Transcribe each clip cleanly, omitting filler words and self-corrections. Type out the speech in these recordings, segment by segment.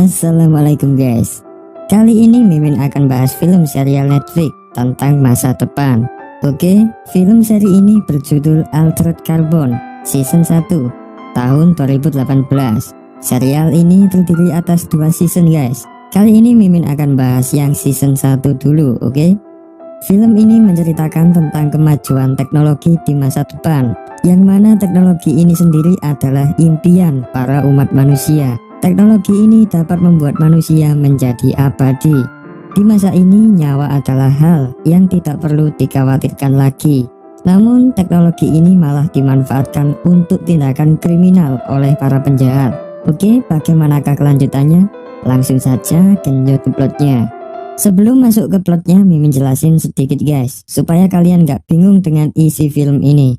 Assalamualaikum guys. Kali ini Mimin akan bahas film serial Netflix tentang masa depan. Oke, film seri ini berjudul Altered Carbon Season 1 tahun 2018. Serial ini terdiri atas 2 season guys. Kali ini Mimin akan bahas yang season 1 dulu, oke? Film ini menceritakan tentang kemajuan teknologi di masa depan, yang mana teknologi ini sendiri adalah impian para umat manusia. Teknologi ini dapat membuat manusia menjadi abadi. Di masa ini nyawa adalah hal yang tidak perlu dikhawatirkan lagi. Namun teknologi ini malah dimanfaatkan untuk tindakan kriminal oleh para penjahat. Oke, bagaimanakah kelanjutannya? Langsung saja genjot plotnya. Sebelum masuk ke plotnya, Mimin jelasin sedikit guys, supaya kalian gak bingung dengan isi film ini.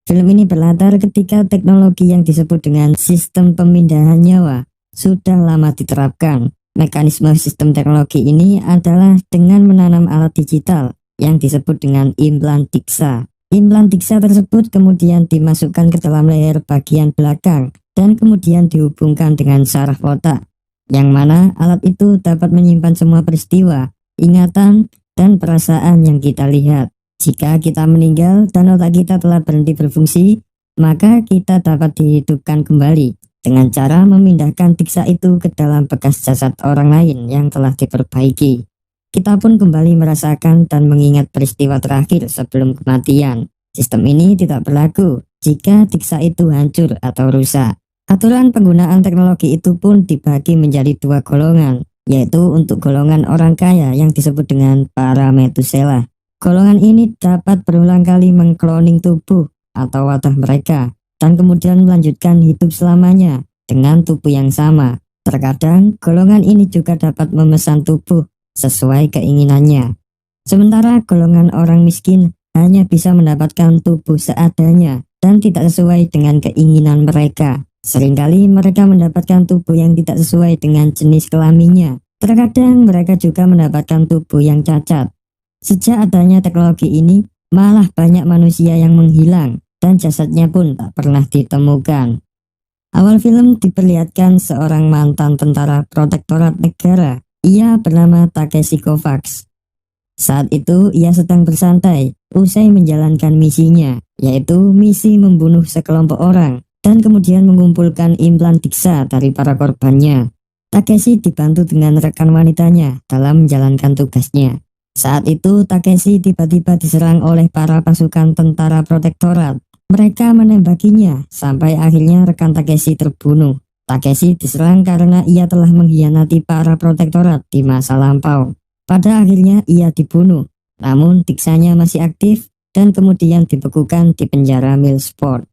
Film ini berlatar ketika teknologi yang disebut dengan sistem pemindahan nyawa sudah lama diterapkan. Mekanisme sistem teknologi ini adalah dengan menanam alat digital yang disebut dengan implan DIXA. Implan DIXA tersebut kemudian dimasukkan ke dalam leher bagian belakang dan kemudian dihubungkan dengan saraf otak, yang mana alat itu dapat menyimpan semua peristiwa, ingatan, dan perasaan yang kita lihat. Jika kita meninggal dan otak kita telah berhenti berfungsi, maka kita dapat dihidupkan kembali dengan cara memindahkan DIXA itu ke dalam bekas jasad orang lain yang telah diperbaiki. Kita pun kembali merasakan dan mengingat peristiwa terakhir sebelum kematian. Sistem ini tidak berlaku jika DIXA itu hancur atau rusak. Aturan penggunaan teknologi itu pun dibagi menjadi 2 golongan, yaitu untuk golongan orang kaya yang disebut dengan para Methuselah. Golongan ini dapat berulang kali mengkloning tubuh atau wadah mereka, dan kemudian melanjutkan hidup selamanya dengan tubuh yang sama. Terkadang golongan ini juga dapat memesan tubuh sesuai keinginannya. Sementara golongan orang miskin hanya bisa mendapatkan tubuh seadanya dan tidak sesuai dengan keinginan mereka. Seringkali mereka mendapatkan tubuh yang tidak sesuai dengan jenis kelaminnya. Terkadang mereka juga mendapatkan tubuh yang cacat. Sejak adanya teknologi ini, malah banyak manusia yang menghilang dan jasadnya pun tak pernah ditemukan. Awal film diperlihatkan seorang mantan tentara protektorat negara. Ia bernama Takeshi Kovacs. Saat itu ia sedang bersantai usai menjalankan misinya, yaitu misi membunuh sekelompok orang dan kemudian mengumpulkan implan DIXA dari para korbannya. Takeshi dibantu dengan rekan wanitanya dalam menjalankan tugasnya. Saat itu Takeshi tiba-tiba diserang oleh para pasukan tentara protektorat. Mereka menembakinya sampai akhirnya rekan Takeshi terbunuh. Takeshi diserang karena ia telah mengkhianati para protektorat di masa lampau. Pada akhirnya ia dibunuh, namun DIXA-nya masih aktif dan kemudian dibekukan di penjara Millsport.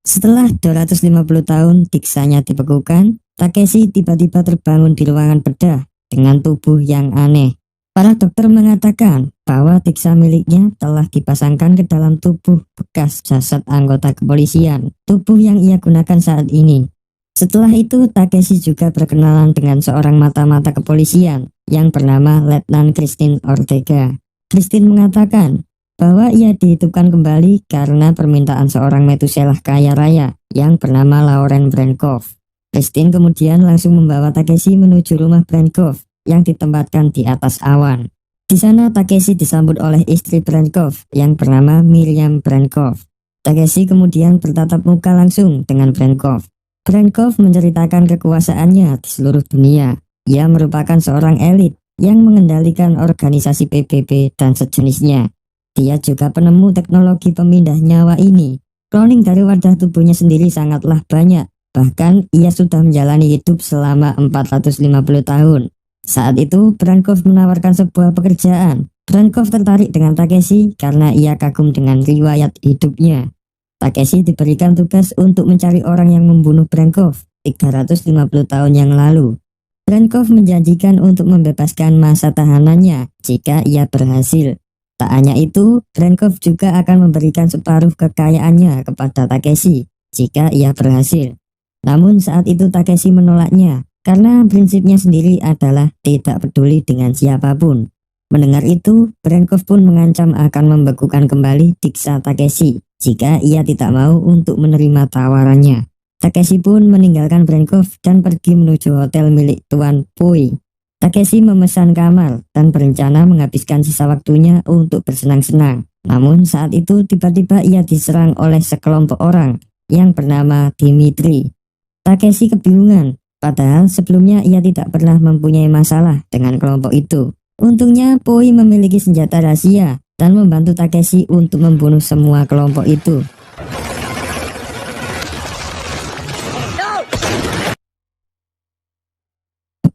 Setelah 250 tahun DIXA-nya dibekukan, Takeshi tiba-tiba terbangun di ruangan bedah dengan tubuh yang aneh. Para dokter mengatakan bahwa DIXA miliknya telah dipasangkan ke dalam tubuh bekas jasad anggota kepolisian, tubuh yang ia gunakan saat ini. Setelah itu Takeshi juga berkenalan dengan seorang mata-mata kepolisian yang bernama Letnan Christine Ortega. Christine mengatakan bahwa ia dihidupkan kembali karena permintaan seorang Methuselah kaya raya yang bernama Lauren Brankov. Christine kemudian langsung membawa Takeshi menuju rumah Brankov yang ditempatkan di atas awan. Di sana Takeshi disambut oleh istri Brankov yang bernama Miriam Brankov. Takeshi kemudian bertatap muka langsung dengan Brankov. Brankov menceritakan kekuasaannya di seluruh dunia. Ia merupakan seorang elit yang mengendalikan organisasi PBB dan sejenisnya. Dia juga penemu teknologi pemindah nyawa ini. Cloning dari wadah tubuhnya sendiri sangatlah banyak. Bahkan ia sudah menjalani hidup selama 450 tahun. Saat itu Brankov menawarkan sebuah pekerjaan. Brankov tertarik dengan Takeshi karena ia kagum dengan riwayat hidupnya. Takeshi diberikan tugas untuk mencari orang yang membunuh Brankov 350 tahun yang lalu. Brankov menjanjikan untuk membebaskan masa tahanannya jika ia berhasil. Tak hanya itu, Brankov juga akan memberikan separuh kekayaannya kepada Takeshi jika ia berhasil. Namun saat itu Takeshi menolaknya karena prinsipnya sendiri adalah tidak peduli dengan siapapun. Mendengar itu, Brankov pun mengancam akan membekukan kembali DIXA Takeshi jika ia tidak mau untuk menerima tawarannya. Takeshi pun meninggalkan Brenkov dan pergi menuju hotel milik Tuan Poi. Takeshi memesan kamar dan berencana menghabiskan sisa waktunya untuk bersenang-senang. Namun saat itu tiba-tiba ia diserang oleh sekelompok orang yang bernama Dimitri. Takeshi kebingungan, padahal sebelumnya ia tidak pernah mempunyai masalah dengan kelompok itu. Untungnya Poi memiliki senjata rahasia dan membantu Takeshi untuk membunuh semua kelompok itu.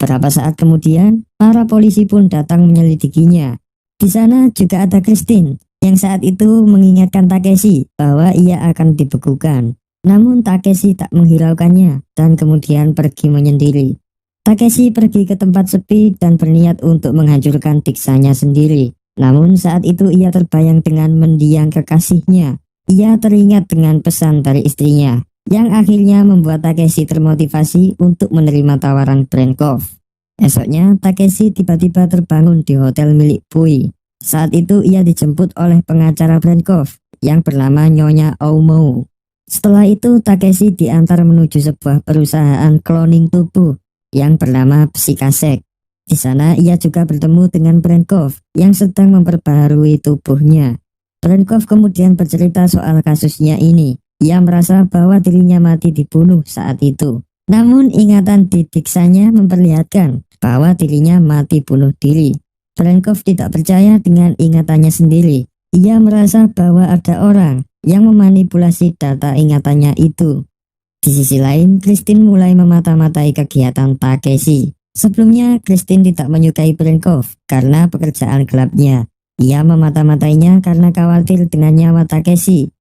Beberapa saat kemudian, para polisi pun datang menyelidikinya. Di sana juga ada Christine, yang saat itu mengingatkan Takeshi bahwa ia akan dibekukan. Namun Takeshi tak menghiraukannya dan kemudian pergi menyendiri. Takeshi pergi ke tempat sepi dan berniat untuk menghancurkan diksanya sendiri. Namun saat itu ia terbayang dengan mendiang kekasihnya. Ia teringat dengan pesan dari istrinya, yang akhirnya membuat Takeshi termotivasi untuk menerima tawaran Brenkov. Esoknya Takeshi tiba-tiba terbangun di hotel milik Poi. Saat itu ia dijemput oleh pengacara Brenkov yang bernama Nyonya Oumo. Setelah itu Takeshi diantar menuju sebuah perusahaan cloning tubuh yang bernama Psychasek. Di sana ia juga bertemu dengan Brenkov yang sedang memperbaharui tubuhnya. Brenkov kemudian bercerita soal kasusnya ini. Ia merasa bahwa dirinya mati dibunuh saat itu. Namun ingatan di diksanya memperlihatkan bahwa dirinya mati bunuh diri. Brenkov tidak percaya dengan ingatannya sendiri. Ia merasa bahwa ada orang yang memanipulasi data ingatannya itu. Di sisi lain, Christine mulai memata-matai kegiatan Takeshi. Sebelumnya, Christine tidak menyukai Brenkov karena pekerjaan gelapnya. Ia memata-matainya karena khawatir dengan nyawa Takeshi.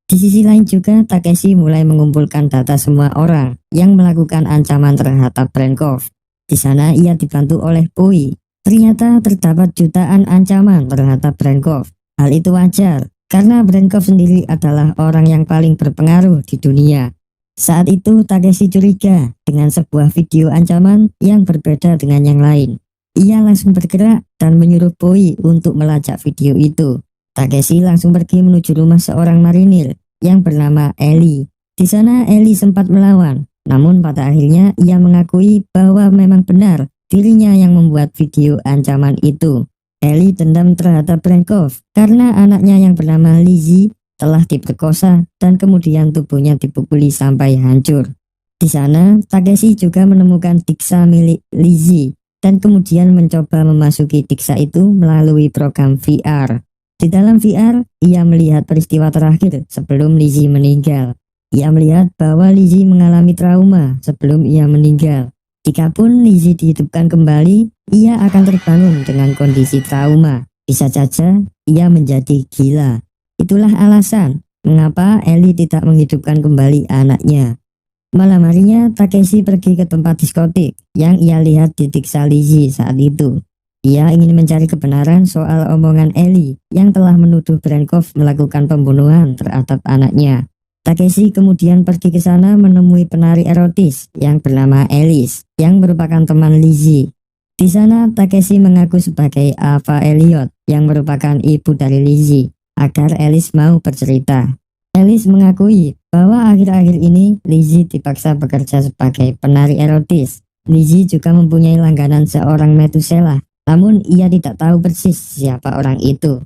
Di sisi lain juga, Takeshi mulai mengumpulkan data semua orang yang melakukan ancaman terhadap Brenkov. Di sana ia dibantu oleh Poi. Ternyata terdapat jutaan ancaman terhadap Brenkov. Hal itu wajar, karena Brenkov sendiri adalah orang yang paling berpengaruh di dunia. Saat itu Takeshi curiga dengan sebuah video ancaman yang berbeda dengan yang lain. Ia langsung bergerak dan menyuruh Poi untuk melacak video itu. Takeshi langsung pergi menuju rumah seorang marinir yang bernama Ellie. Di sana Ellie sempat melawan, namun pada akhirnya ia mengakui bahwa memang benar dirinya yang membuat video ancaman itu. Ellie dendam terhadap Brenkov karena anaknya yang bernama Lizzie telah diperkosa dan kemudian tubuhnya dipukuli sampai hancur. Di sana Takeshi juga menemukan diksa milik Lizzie dan kemudian mencoba memasuki diksa itu melalui program VR. Di dalam VR, ia melihat peristiwa terakhir sebelum Lizzie meninggal. Ia melihat bahwa Lizzie mengalami trauma sebelum ia meninggal. Jikapun Lizzie dihidupkan kembali, ia akan terbangun dengan kondisi trauma. Bisa saja ia menjadi gila. Itulah alasan mengapa Ellie tidak menghidupkan kembali anaknya. Malam harinya Takeshi pergi ke tempat diskotik yang ia lihat di diksa Lizzie saat itu. Ia ingin mencari kebenaran soal omongan Ellie yang telah menuduh Brenkov melakukan pembunuhan terhadap anaknya. Takeshi kemudian pergi ke sana menemui penari erotis yang bernama Alice yang merupakan teman Lizzie. Di sana Takeshi mengaku sebagai Ava Elliot yang merupakan ibu dari Lizzie agar Alice mau bercerita. Alice mengakui bahwa akhir-akhir ini Lizzie dipaksa bekerja sebagai penari erotis. Lizzie juga mempunyai langganan seorang Methuselah, namun ia tidak tahu persis siapa orang itu.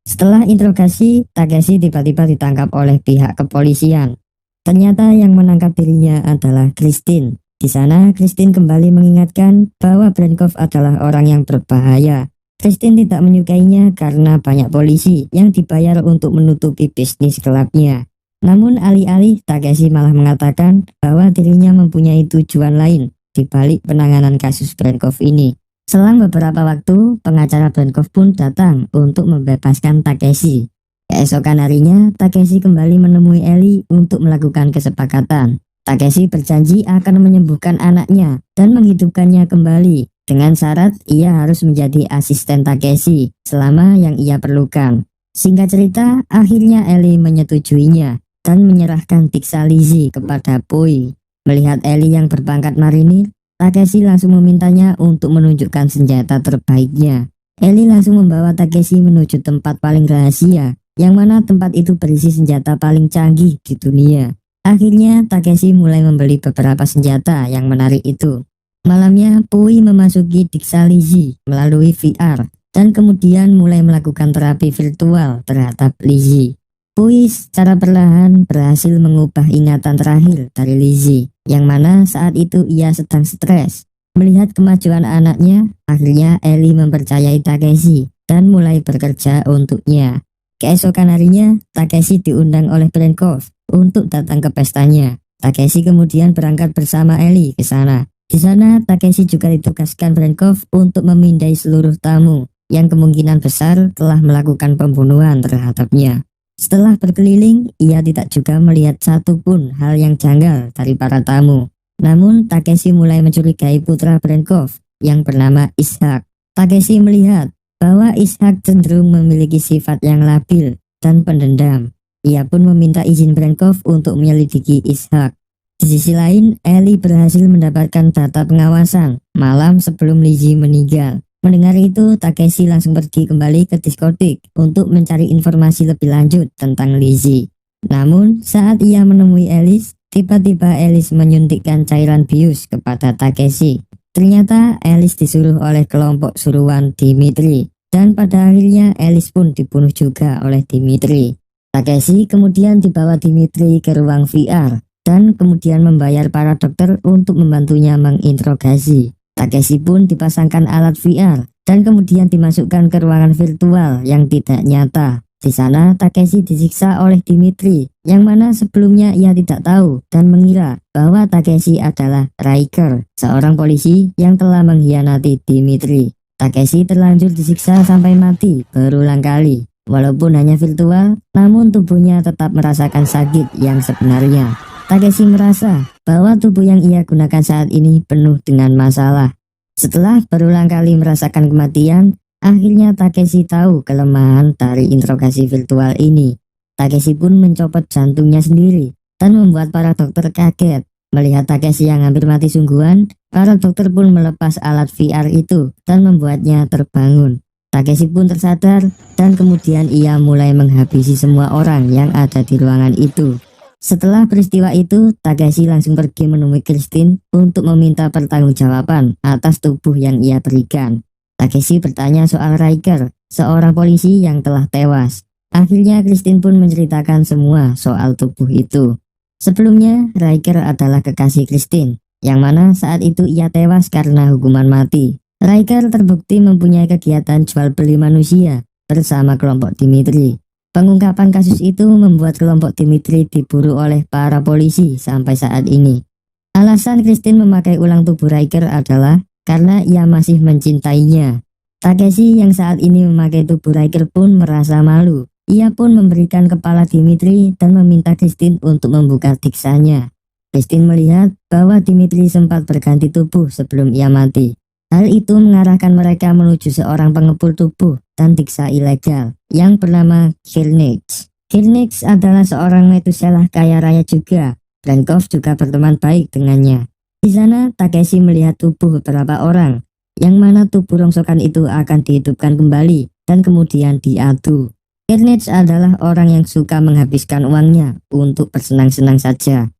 Setelah interogasi, Takeshi tiba-tiba ditangkap oleh pihak kepolisian. Ternyata yang menangkap dirinya adalah Christine. Di sana, Christine kembali mengingatkan bahwa Brenkov adalah orang yang berbahaya. Christine tidak menyukainya karena banyak polisi yang dibayar untuk menutupi bisnis gelapnya. Namun alih-alih, Takeshi malah mengatakan bahwa dirinya mempunyai tujuan lain di balik penanganan kasus Brenkov ini. Selang beberapa waktu, pengacara Brenkov pun datang untuk membebaskan Takeshi. Keesokan harinya, Takeshi kembali menemui Ellie untuk melakukan kesepakatan. Takeshi berjanji akan menyembuhkan anaknya dan menghidupkannya kembali. Dengan syarat ia harus menjadi asisten Takeshi selama yang ia perlukan. Singkat cerita, akhirnya Ellie menyetujuinya dan menyerahkan diksa Lizzie kepada Poi. Melihat Ellie yang berpangkat marinir, Takeshi langsung memintanya untuk menunjukkan senjata terbaiknya. Ellie langsung membawa Takeshi menuju tempat paling rahasia, yang mana tempat itu berisi senjata paling canggih di dunia. Akhirnya Takeshi mulai membeli beberapa senjata yang menarik itu. Malamnya Pui memasuki Diksha Lizzie melalui VR dan kemudian mulai melakukan terapi virtual terhadap Lizzie. Pui secara perlahan berhasil mengubah ingatan terakhir dari Lizzie, yang mana saat itu ia sedang stres. Melihat kemajuan anaknya, akhirnya Ellie mempercayai Takeshi dan mulai bekerja untuknya. Keesokan harinya, Takeshi diundang oleh Brenkov untuk datang ke pestanya. Takeshi kemudian berangkat bersama Ellie ke sana. Di sana, Takeshi juga ditugaskan Brenkov untuk memindai seluruh tamu yang kemungkinan besar telah melakukan pembunuhan terhadapnya. Setelah berkeliling, ia tidak juga melihat satupun hal yang janggal dari para tamu. Namun, Takeshi mulai mencurigai putra Brenkov yang bernama Ishak. Takeshi melihat bahwa Ishak cenderung memiliki sifat yang labil dan pendendam. Ia pun meminta izin Brenkov untuk menyelidiki Ishak. Di sisi lain, Ellie berhasil mendapatkan data pengawasan malam sebelum Lizzie meninggal. Mendengar itu, Takeshi langsung pergi kembali ke diskotik untuk mencari informasi lebih lanjut tentang Lizzie. Namun, saat ia menemui Alice, tiba-tiba Alice menyuntikkan cairan bius kepada Takeshi. Ternyata Alice disuruh oleh kelompok suruhan Dimitri, dan pada akhirnya Alice pun dibunuh juga oleh Dimitri. Takeshi kemudian dibawa Dimitri ke ruang VR dan kemudian membayar para dokter untuk membantunya menginterogasi. Takeshi pun dipasangkan alat VR dan kemudian dimasukkan ke ruangan virtual yang tidak nyata. Di sana Takeshi disiksa oleh Dimitri, yang mana sebelumnya ia tidak tahu dan mengira bahwa Takeshi adalah Riker, seorang polisi yang telah mengkhianati Dimitri. Takeshi terlanjur disiksa sampai mati berulang kali. Walaupun hanya virtual, namun tubuhnya tetap merasakan sakit yang sebenarnya. Takeshi merasa bahwa tubuh yang ia gunakan saat ini penuh dengan masalah. Setelah berulang kali merasakan kematian, akhirnya Takeshi tahu kelemahan dari interogasi virtual ini. Takeshi pun mencopot jantungnya sendiri dan membuat para dokter kaget. Melihat Takeshi yang hampir mati sungguhan, para dokter pun melepas alat VR itu dan membuatnya terbangun. Takeshi pun tersadar dan kemudian ia mulai menghabisi semua orang yang ada di ruangan itu. Setelah peristiwa itu, Takeshi langsung pergi menemui Christine untuk meminta pertanggungjawaban atas tubuh yang ia berikan. Takeshi bertanya soal Riker, seorang polisi yang telah tewas. Akhirnya Christine pun menceritakan semua soal tubuh itu. Sebelumnya, Riker adalah kekasih Christine, yang mana saat itu ia tewas karena hukuman mati. Riker terbukti mempunyai kegiatan jual beli manusia bersama kelompok Dimitri. Pengungkapan kasus itu membuat kelompok Dimitri diburu oleh para polisi sampai saat ini. Alasan Christine memakai ulang tubuh Riker adalah karena ia masih mencintainya. Takeshi yang saat ini memakai tubuh Riker pun merasa malu. Ia pun memberikan kepala Dimitri dan meminta Christine untuk membuka diksanya. Christine melihat bahwa Dimitri sempat berganti tubuh sebelum ia mati. Hal itu mengarahkan mereka menuju seorang pengepul tubuh dan diksa ilegal yang bernama Kirnix. Kirnix adalah seorang Methuselah kaya raya juga. Brenkov juga berteman baik dengannya. Di sana Takeshi melihat tubuh beberapa orang, yang mana tubuh rongsokan itu akan dihidupkan kembali dan kemudian diadu. Kirnix adalah orang yang suka menghabiskan uangnya untuk bersenang-senang saja.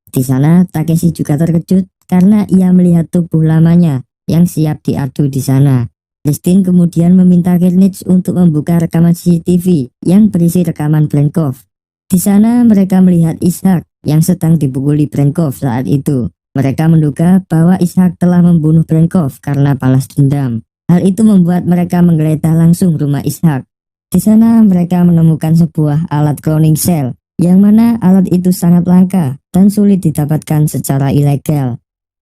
Di sana Takeshi juga terkejut karena ia melihat tubuh lamanya yang siap diadu di sana. Christine kemudian meminta Kirnix untuk membuka rekaman CCTV yang berisi rekaman Brenkov. Di sana mereka melihat Ishak yang sedang dipukuli Brenkov saat itu. Mereka menduga bahwa Ishak telah membunuh Brenkov karena balas dendam. Hal itu membuat mereka menggeledah langsung rumah Ishak. Di sana mereka menemukan sebuah alat cloning cell, yang mana alat itu sangat langka dan sulit didapatkan secara ilegal.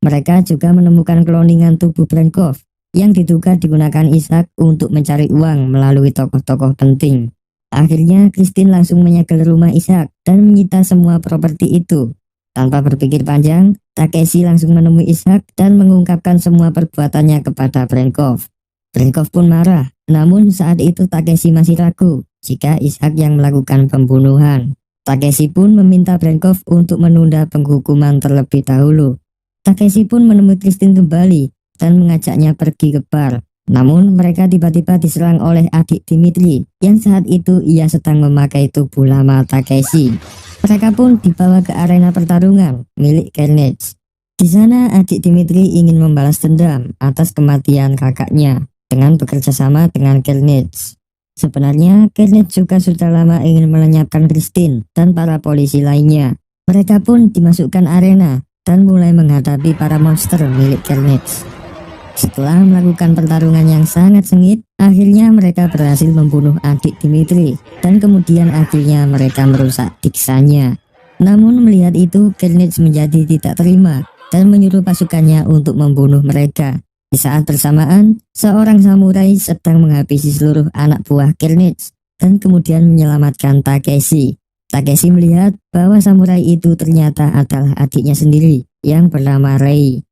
Mereka juga menemukan kloningan tubuh Brenkov yang diduga digunakan Ishak untuk mencari uang melalui tokoh-tokoh penting. Akhirnya Christine langsung menyegel rumah Ishak dan menyita semua properti itu. Tanpa berpikir panjang, Takeshi langsung menemui Ishak dan mengungkapkan semua perbuatannya kepada Brenkov. Brenkov pun marah, namun saat itu Takeshi masih ragu jika Ishak yang melakukan pembunuhan. Takeshi pun meminta Brenkov untuk menunda penghukuman terlebih dahulu. Takeshi pun menemui Christine kembali dan mengajaknya pergi ke bar. Namun mereka tiba-tiba diserang oleh adik Dimitri yang saat itu ia sedang memakai tubuh lama Takeshi. Mereka pun dibawa ke arena pertarungan milik Carnage. Di sana adik Dimitri ingin membalas dendam atas kematian kakaknya dengan bekerja sama dengan Carnage. Sebenarnya Carnage juga sudah lama ingin melenyapkan Christine dan para polisi lainnya. Mereka pun dimasukkan arena dan mulai menghadapi para monster milik Carnage. Setelah melakukan pertarungan yang sangat sengit, akhirnya mereka berhasil membunuh adik Dimitri dan kemudian akhirnya mereka merusak diksanya. Namun melihat itu, Carnage menjadi tidak terima dan menyuruh pasukannya untuk membunuh mereka. Di saat bersamaan, seorang samurai sedang menghabisi seluruh anak buah Carnage dan kemudian menyelamatkan Takeshi. Takeshi melihat bahwa samurai itu ternyata adalah adiknya sendiri yang bernama Rei.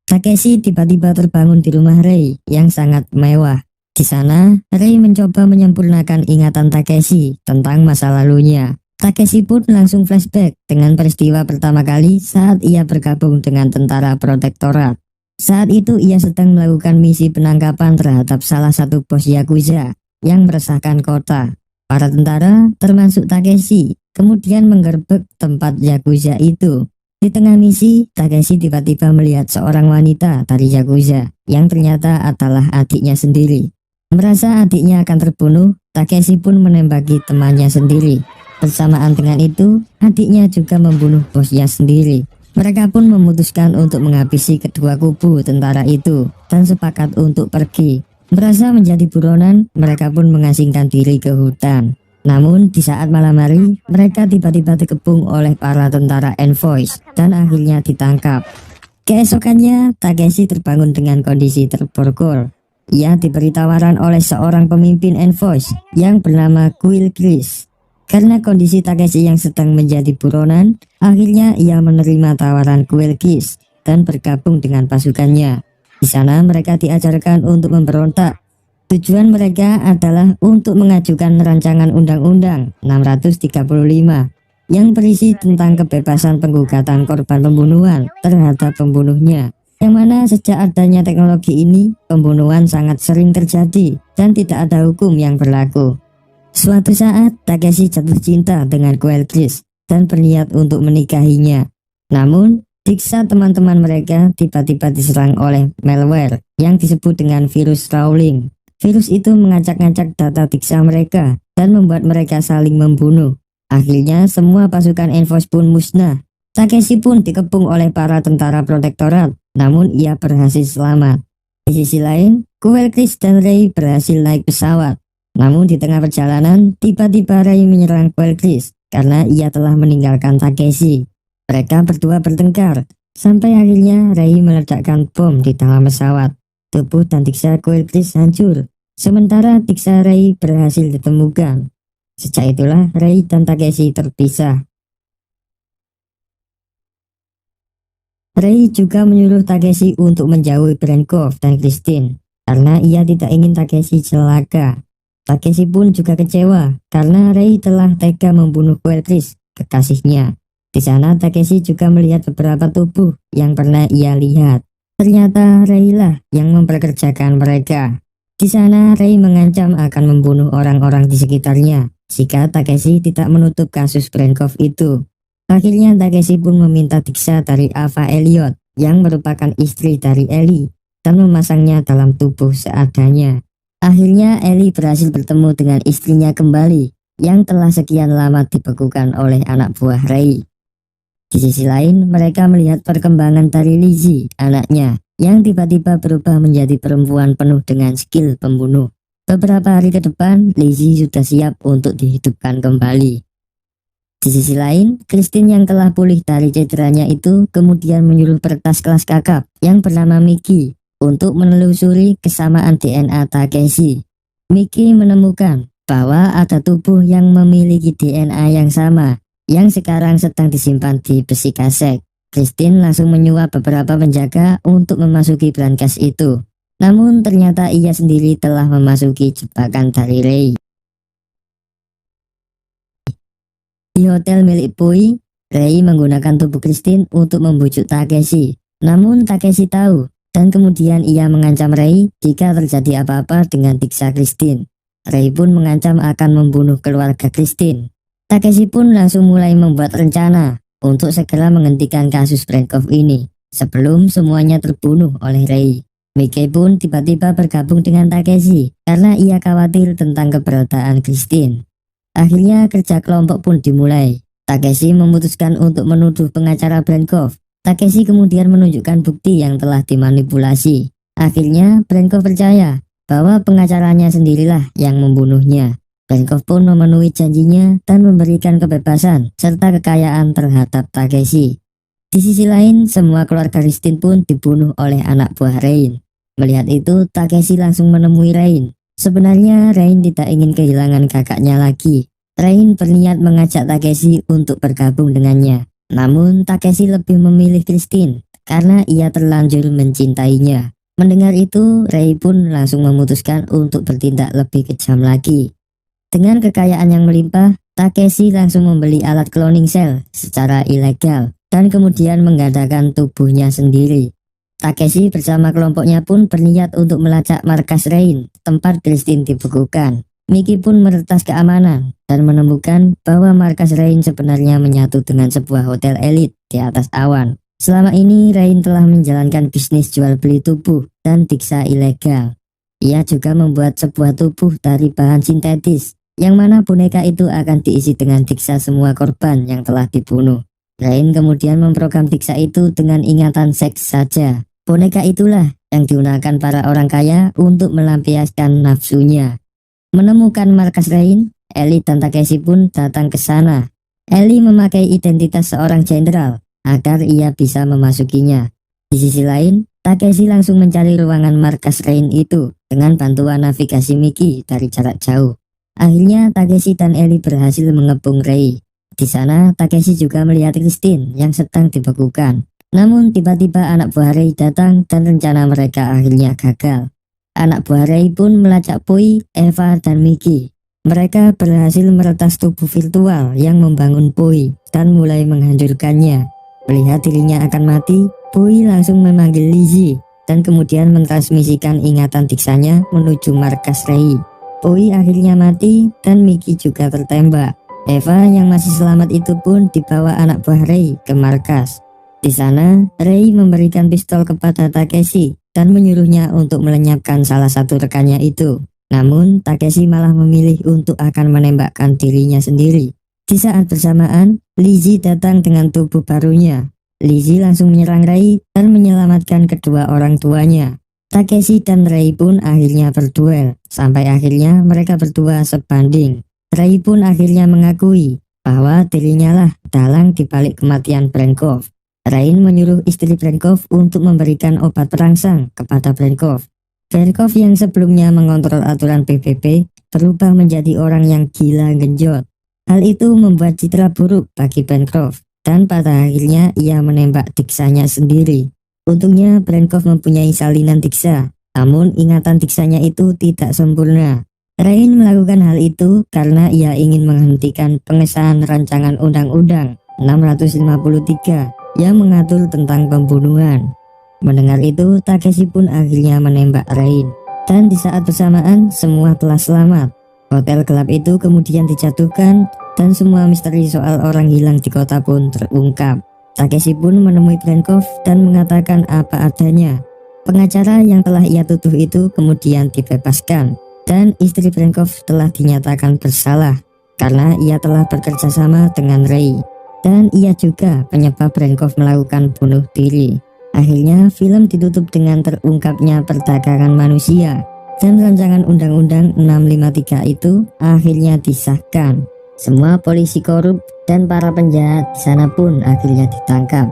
Takeshi tiba-tiba terbangun di rumah Rei yang sangat mewah. Di sana, Rei mencoba menyempurnakan ingatan Takeshi tentang masa lalunya. Takeshi pun langsung flashback dengan peristiwa pertama kali saat ia bergabung dengan tentara protektorat. Saat itu ia sedang melakukan misi penangkapan terhadap salah satu bos Yakuza yang meresahkan kota. Para tentara, termasuk Takeshi, kemudian menggerebek tempat Yakuza itu. Di tengah misi, Takeshi tiba-tiba melihat seorang wanita dari Yakuza yang ternyata adalah adiknya sendiri. Merasa adiknya akan terbunuh, Takeshi pun menembaki temannya sendiri. Bersamaan dengan itu, adiknya juga membunuh bosnya sendiri. Mereka pun memutuskan untuk menghabisi kedua kubu tentara itu dan sepakat untuk pergi. Merasa menjadi buronan, mereka pun mengasingkan diri ke hutan. Namun di saat malam hari, mereka tiba-tiba dikepung oleh para tentara envoy dan akhirnya ditangkap. Keesokannya, Takeshi terbangun dengan kondisi terborgol. Ia diberi tawaran oleh seorang pemimpin envoy yang bernama Quill Chris. Karena kondisi Takeshi yang sedang menjadi buronan, akhirnya ia menerima tawaran Quill Chris dan bergabung dengan pasukannya. Di sana mereka diajarkan untuk memberontak. Tujuan mereka adalah untuk mengajukan rancangan Undang-Undang 635 yang berisi tentang kebebasan penggugatan korban pembunuhan terhadap pembunuhnya, yang mana sejak adanya teknologi ini, pembunuhan sangat sering terjadi dan tidak ada hukum yang berlaku. Suatu saat, Takeshi jatuh cinta dengan Quill Chris dan berniat untuk menikahinya. Namun, diksa teman-teman mereka tiba-tiba diserang oleh malware yang disebut dengan virus Rowling. Virus itu mengacak-ngacak data diksa mereka dan membuat mereka saling membunuh. Akhirnya semua pasukan envoy pun musnah. Takeshi pun dikepung oleh para tentara protektorat, namun ia berhasil selamat. Di sisi lain, Quill Chris dan Rei berhasil naik pesawat. Namun di tengah perjalanan, tiba-tiba Rei menyerang Quill Chris karena ia telah meninggalkan Takeshi. Mereka berdua bertengkar, sampai akhirnya Rei meledakkan bom di dalam pesawat. Tubuh dan diksa Quill Chris hancur, sementara diksa Rei berhasil ditemukan. Sejak itulah Rei dan Takeshi terpisah. Rei juga menyuruh Takeshi untuk menjauhi Brenkov dan Christine karena ia tidak ingin Takeshi celaka. Takeshi pun juga kecewa karena Rei telah tega membunuh Quill Chris, kekasihnya. Di sana Takeshi juga melihat beberapa tubuh yang pernah ia lihat. Ternyata Rei lah yang memperkerjakan mereka. Di sana Rei mengancam akan membunuh orang-orang di sekitarnya jika Takeshi tidak menutup kasus Brenkov itu. Akhirnya Takeshi pun meminta diksa dari Ava Elliot yang merupakan istri dari Ellie dan memasangnya dalam tubuh seadanya. Akhirnya Ellie berhasil bertemu dengan istrinya kembali yang telah sekian lama dibekukan oleh anak buah Rei. Di sisi lain, mereka melihat perkembangan dari Lizzie, anaknya, yang tiba-tiba berubah menjadi perempuan penuh dengan skill pembunuh. Beberapa hari ke depan, Lizzie sudah siap untuk dihidupkan kembali. Di sisi lain, Christine yang telah pulih dari cederanya itu kemudian menyuruh peretas kelas kakap yang bernama Miki untuk menelusuri kesamaan DNA Takeshi. Miki menemukan bahwa ada tubuh yang memiliki DNA yang sama, yang sekarang sedang disimpan di besi kasek. Christine langsung menyuap beberapa penjaga untuk memasuki brankas itu. Namun ternyata ia sendiri telah memasuki jebakan dari Rei. Di hotel milik Pui, Rei menggunakan tubuh Christine untuk membujuk Takeshi. Namun Takeshi tahu, dan kemudian ia mengancam Rei jika terjadi apa-apa dengan diksa Christine. Rei pun mengancam akan membunuh keluarga Christine. Takeshi pun langsung mulai membuat rencana untuk segera menghentikan kasus Brenkov ini sebelum semuanya terbunuh oleh Rei. Miki pun tiba-tiba bergabung dengan Takeshi karena ia khawatir tentang keberadaan Christine. Akhirnya kerja kelompok pun dimulai. Takeshi memutuskan untuk menuduh pengacara Brenkov. Takeshi kemudian menunjukkan bukti yang telah dimanipulasi. Akhirnya Brenkov percaya bahwa pengacaranya sendirilah yang membunuhnya. Brenkov pun memenuhi janjinya dan memberikan kebebasan serta kekayaan terhadap Takeshi. Di sisi lain, semua keluarga Christine pun dibunuh oleh anak buah Rain. Melihat itu, Takeshi langsung menemui Rain. Sebenarnya Rain tidak ingin kehilangan kakaknya lagi. Rain berniat mengajak Takeshi untuk bergabung dengannya. Namun Takeshi lebih memilih Christine karena ia terlanjur mencintainya. Mendengar itu, Rei pun langsung memutuskan untuk bertindak lebih kejam lagi. Dengan kekayaan yang melimpah, Takeshi langsung membeli alat cloning cell secara ilegal dan kemudian menggandakan tubuhnya sendiri. Takeshi bersama kelompoknya pun berniat untuk melacak markas Rain, tempat Christine dibekukan. Miki pun meretas keamanan dan menemukan bahwa markas Rain sebenarnya menyatu dengan sebuah hotel elit di atas awan. Selama ini Rain telah menjalankan bisnis jual beli tubuh dan diksa ilegal. Ia juga membuat sebuah tubuh dari bahan sintetis, yang mana boneka itu akan diisi dengan diksa semua korban yang telah dibunuh. Rain kemudian memprogram diksa itu dengan ingatan seks saja. Boneka itulah yang digunakan para orang kaya untuk melampiaskan nafsunya. Menemukan markas Rain, Ellie dan Takeshi pun datang ke sana. Ellie memakai identitas seorang jenderal agar ia bisa memasukinya. Di sisi lain, Takeshi langsung mencari ruangan markas Rain itu dengan bantuan navigasi Miki dari jarak jauh. Akhirnya Takeshi dan Ellie berhasil mengepung Rei. Di sana Takeshi juga melihat Christine yang sedang dibekukan. Namun tiba-tiba anak buah Rei datang dan rencana mereka akhirnya gagal. Anak buah Rei pun melacak Poi, Eva, dan Miki. Mereka berhasil meretas tubuh virtual yang membangun Poi dan mulai menghancurkannya. Melihat dirinya akan mati, Poi langsung memanggil Lizzie dan kemudian mentransmisikan ingatan diksanya menuju markas Rei. Poi akhirnya mati dan Miki juga tertembak. Eva yang masih selamat itu pun dibawa anak buah Rei ke markas. Di sana, Rei memberikan pistol kepada Takeshi dan menyuruhnya untuk melenyapkan salah satu rekannya itu. Namun, Takeshi malah memilih untuk akan menembakkan dirinya sendiri. Di saat bersamaan, Lizzie datang dengan tubuh barunya. Lizzie langsung menyerang Rei dan menyelamatkan kedua orang tuanya. Takeshi dan Rei pun akhirnya berduel, sampai akhirnya mereka berdua sebanding. Rei pun akhirnya mengakui bahwa dirinya lah dalang dibalik kematian Brenkov. Rain menyuruh istri Brenkov untuk memberikan obat perangsang kepada Brenkov. Brenkov yang sebelumnya mengontrol aturan PBB berubah menjadi orang yang gila genjot. Hal itu membuat citra buruk bagi Brenkov dan pada akhirnya ia menembak diksanya sendiri. Untungnya Brenkov mempunyai salinan diksa, namun ingatan diksanya itu tidak sempurna. Rain melakukan hal itu karena ia ingin menghentikan pengesahan rancangan Undang-Undang 653 yang mengatur tentang pembunuhan. Mendengar itu, Takeshi pun akhirnya menembak Rain. Dan di saat bersamaan, semua telah selamat. Hotel gelap itu kemudian dijatuhkan dan semua misteri soal orang hilang di kota pun terungkap. Takeshi pun menemui Brenkov dan mengatakan apa adanya. Pengacara yang telah ia tuduh itu kemudian dibebaskan dan istri Brenkov telah dinyatakan bersalah karena ia telah bekerja sama dengan Rei dan ia juga penyebab Brenkov melakukan bunuh diri. Akhirnya film ditutup dengan terungkapnya perdagangan manusia dan rancangan Undang-Undang 653 itu akhirnya disahkan. Semua polisi korup dan para penjahat di sana pun akhirnya ditangkap.